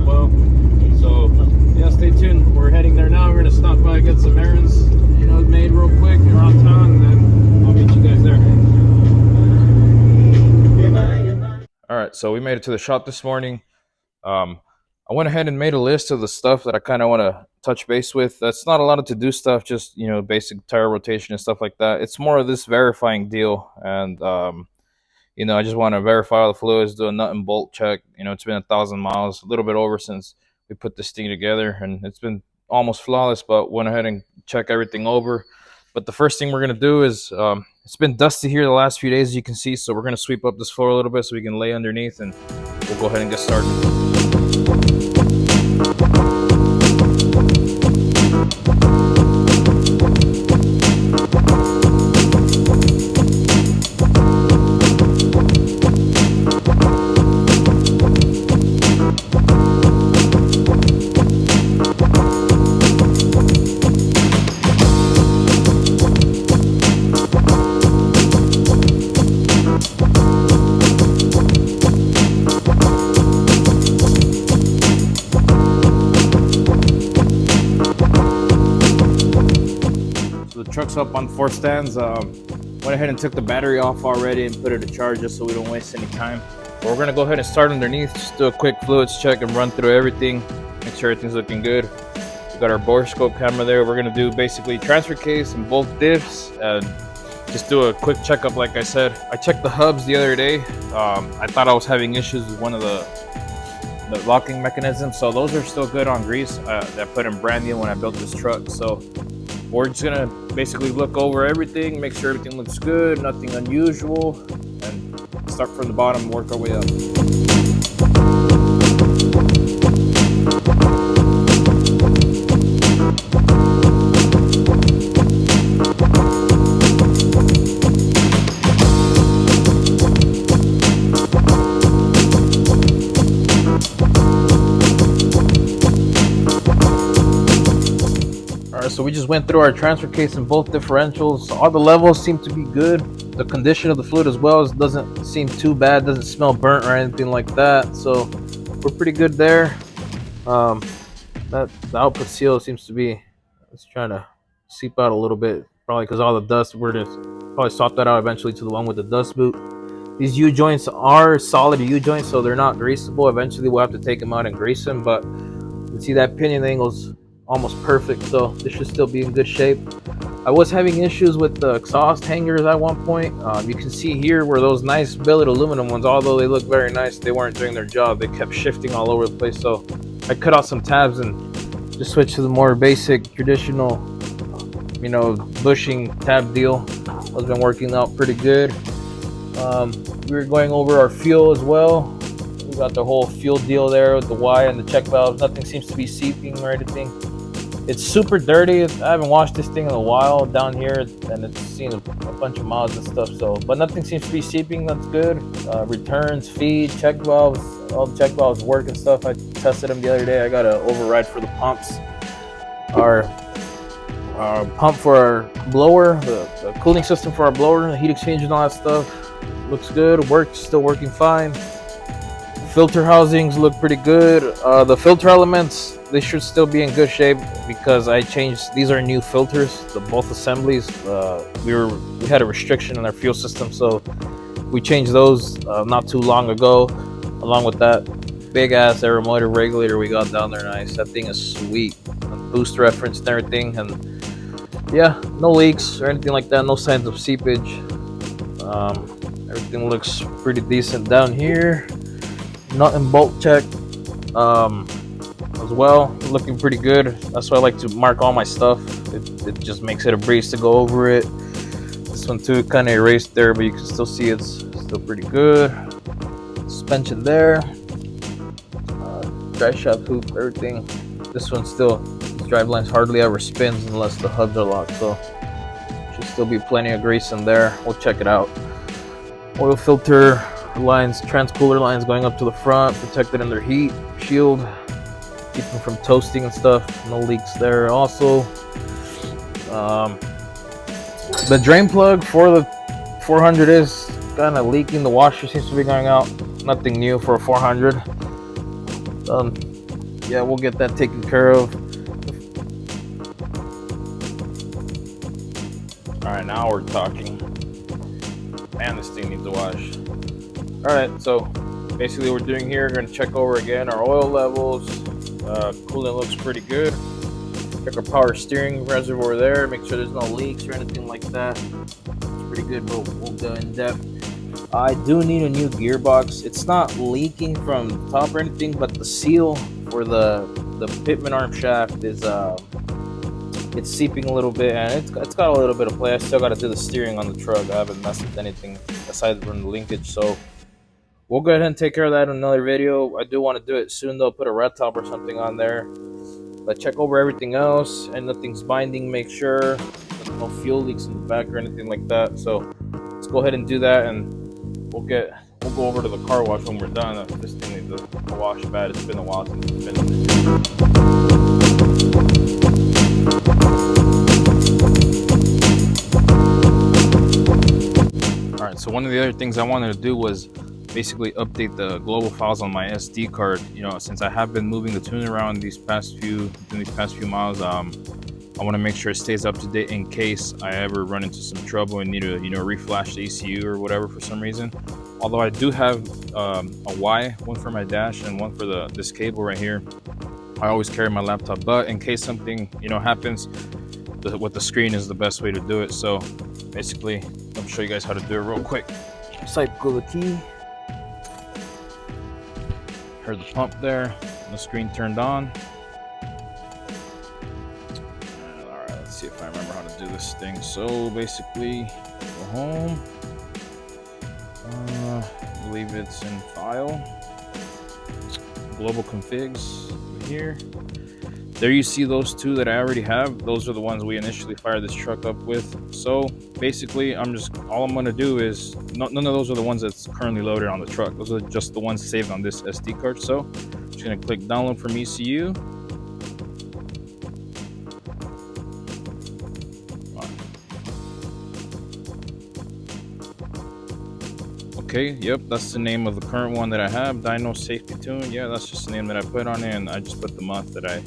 well. So yeah, stay tuned. We're heading there now. We're gonna stop by, get some errands, made real quick around town, and then I'll meet you guys there. All right, so we made it to the shop this morning. I went ahead and made a list of the stuff that I kind of want to touch base with. That's not a lot of to do stuff, just basic tire rotation and stuff like that. It's more of this verifying deal, and I just want to verify all the fluids, do a nut and bolt check. It's been 1,000 miles, a little bit over since we put this thing together, and it's been almost flawless. But went ahead and check everything over. But the first thing we're gonna do is it's been dusty here the last few days, as you can see. So we're gonna sweep up this floor a little bit so we can lay underneath, and we'll go ahead and get started. Truck's up on 4 stands. Went ahead and took the battery off already and put it to charge just so we don't waste any time. But we're gonna go ahead and start underneath, just do a quick fluids check and run through everything, make sure everything's looking good. We got our borescope camera there. We're gonna do basically transfer case and both diffs and just do a quick checkup. Like I said, I checked the hubs the other day. I thought I was having issues with one of the locking mechanisms, so those are still good on grease. I put in brand new when I built this truck. So we're just gonna basically look over everything, make sure everything looks good, nothing unusual, and start from the bottom and work our way up. So we just went through our transfer case and both differentials. All the levels seem to be good. The condition of the fluid as well doesn't seem too bad, doesn't smell burnt or anything like that. So we're pretty good there. The output seal seems to be, it's trying to seep out a little bit, probably because all the dust. We're just probably swap that out eventually to the one with the dust boot. These U-joints are solid U-joints, so they're not greasable. Eventually we'll have to take them out and grease them, but you can see that pinion angle's almost perfect, so this should still be in good shape. I was having issues with the exhaust hangers at one point. You can see here where those nice billet aluminum ones, although they look very nice, they weren't doing their job. They kept shifting all over the place, so I cut out some tabs and just switched to the more basic traditional bushing tab deal. Has been working out pretty good. We were going over our fuel as well. We got the whole fuel deal there with the Y and the check valves. Nothing seems to be seeping or anything. It's super dirty. I haven't washed this thing in a while down here, and it's seen a bunch of miles and stuff. So, but nothing seems to be seeping. That's good. Returns, feed, check valves. All the check valves work and stuff. I tested them the other day. I got an override for the pumps. Our pump for our blower, the cooling system for our blower, the heat exchanger and all that stuff looks good. Still working fine. Filter housings look pretty good. The filter elements, they should still be in good shape because I changed. These are new filters, both assemblies. We had a restriction in our fuel system, so we changed those not too long ago, along with that big ass aeromotor regulator we got down there. Nice, that thing is sweet. Boost reference and everything, and yeah, no leaks or anything like that. No signs of seepage. Everything looks pretty decent down here. Nut and bolt check as well, looking pretty good. That's why I like to mark all my stuff. It just makes it a breeze to go over it. This one too kind of erased there, but you can still see it's still pretty good. Suspension there, drive shaft hoop, everything. This one still, this drive lines hardly ever spins unless the hubs are locked, so should still be plenty of grease in there. We'll check it out. Oil filter lines, transcooler lines going up to the front, protected under heat shield, keep them from toasting and stuff. No leaks there. Also, the drain plug for the 400 is kind of leaking. The washer seems to be going out. Nothing new for a 400. yeah, we'll get that taken care of. All right, now we're talking. Man, this thing needs a wash. All right, so basically what we're doing here, we're gonna check over again our oil levels. Coolant looks pretty good. Check our power steering reservoir there, make sure there's no leaks or anything like that. It's pretty good. We'll go in depth. I do need a new gearbox. It's not leaking from the top or anything, but the seal for the pitman arm shaft is it's seeping a little bit, and it's got a little bit of play. I still got to do the steering on the truck. I haven't messed with anything aside from the linkage, so we'll go ahead and take care of that in another video. I do want to do it soon though. Put a red top or something on there. But check over everything else, and nothing's binding. Make sure there's no fuel leaks in the back or anything like that. So let's go ahead and do that, and we'll go over to the car wash when we're done. This thing needs a wash bad. It's been a while since it's been in there. All right. So one of the other things I wanted to do was basically update the global files on my SD card. You know, since I have been moving the tune around these past few miles, I want to make sure it stays up to date in case I ever run into some trouble and need to, you know, reflash the ECU or whatever for some reason. Although I do have a Y, one for my dash and one for this cable right here. I always carry my laptop, but in case something, you know, happens, with the screen is the best way to do it. So basically, I'll show you guys how to do it real quick. Cycle the key. Heard the pump there, the screen turned on. All right, let's see if I remember how to do this thing. So basically, go home. I believe it's in file. Global configs here. There you see those two that I already have. Those are the ones we initially fired this truck up with. So basically, all I'm gonna do is, none of those are the ones that's currently loaded on the truck. Those are just the ones saved on this SD card. So I'm just gonna click download from ECU. Okay, yep, that's the name of the current one that I have, Dyno Safety Tune. Yeah, that's just the name that I put on it, and I just put the month that I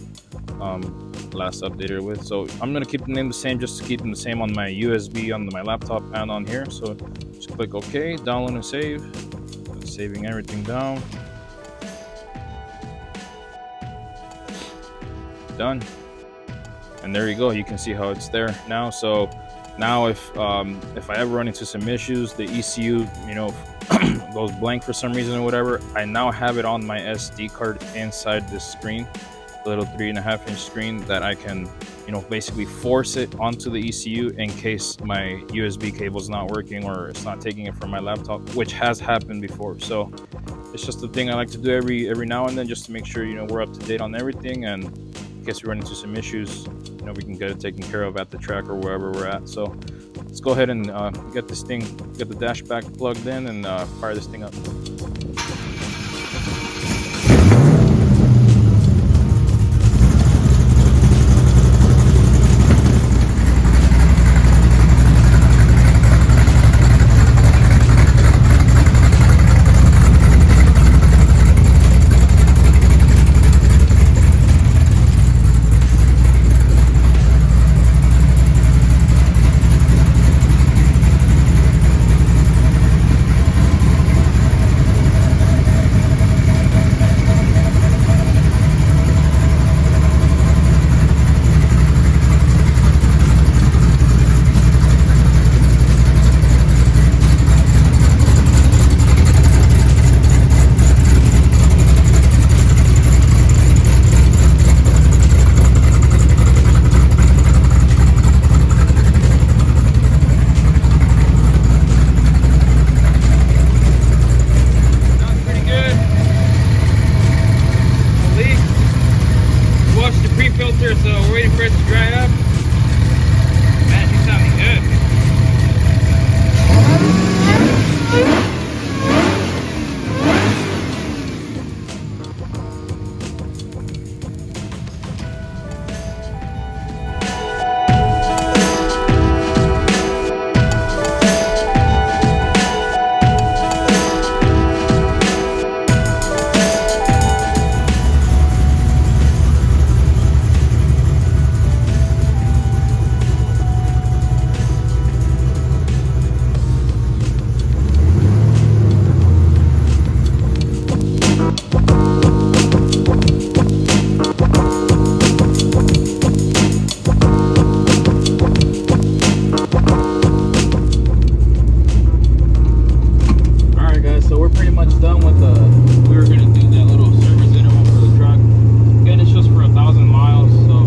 last updated it with. So I'm gonna keep the name the same, just to keep them the same on my USB, on my laptop, and on here. So just click OK, download and save. It's saving everything down. Done. And there you go. You can see how it's there now. So now if I ever run into some issues, the ECU, you know, goes blank for some reason or whatever, I now have it on my SD card inside this screen, the little 3.5-inch screen, that I can, you know, basically force it onto the ECU in case my USB cable is not working or it's not taking it from my laptop, which has happened before. So it's just a thing I like to do every now and then, just to make sure, you know, we're up to date on everything, and in case we run into some issues, you know, we can get it taken care of at the track or wherever we're at. So let's go ahead and get the dash back plugged in, and fire this thing up. Alright guys, so we're pretty much done with the, we were going to do that little service interval for the truck. Again, it's just for 1,000 miles, so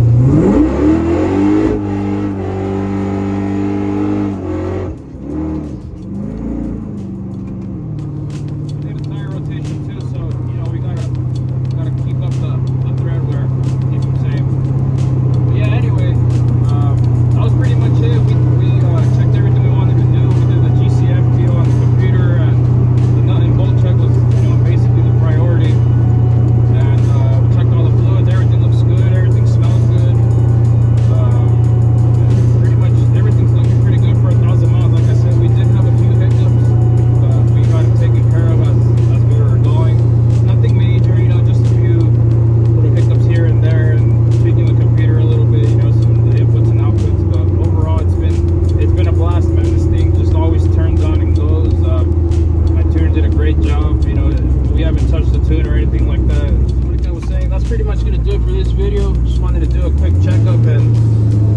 pretty much gonna do it for this video. Just wanted to do a quick checkup and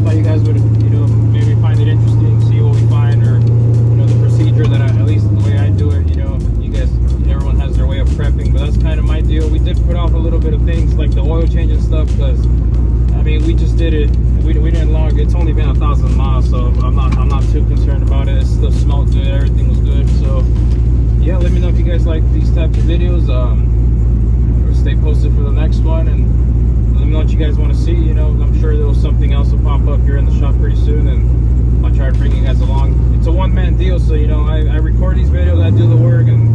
thought you guys would, maybe find it interesting, see what we find, or the procedure that at least the way I do it. You guys, everyone has their way of prepping, but that's kind of my deal. We did put off a little bit of things like the oil change and stuff because I mean we just did it. We didn't log. It's only been 1,000 miles, so I'm not too concerned about it. It still smelled good. Everything was good. So yeah, let me know if you guys like these types of videos. Stay posted for the next one, and let me know what you guys want to see. I'm sure there was something else will pop up here in the shop pretty soon, and I'll try to bring you guys along. It's a one-man deal, so I record these videos, I do the work, and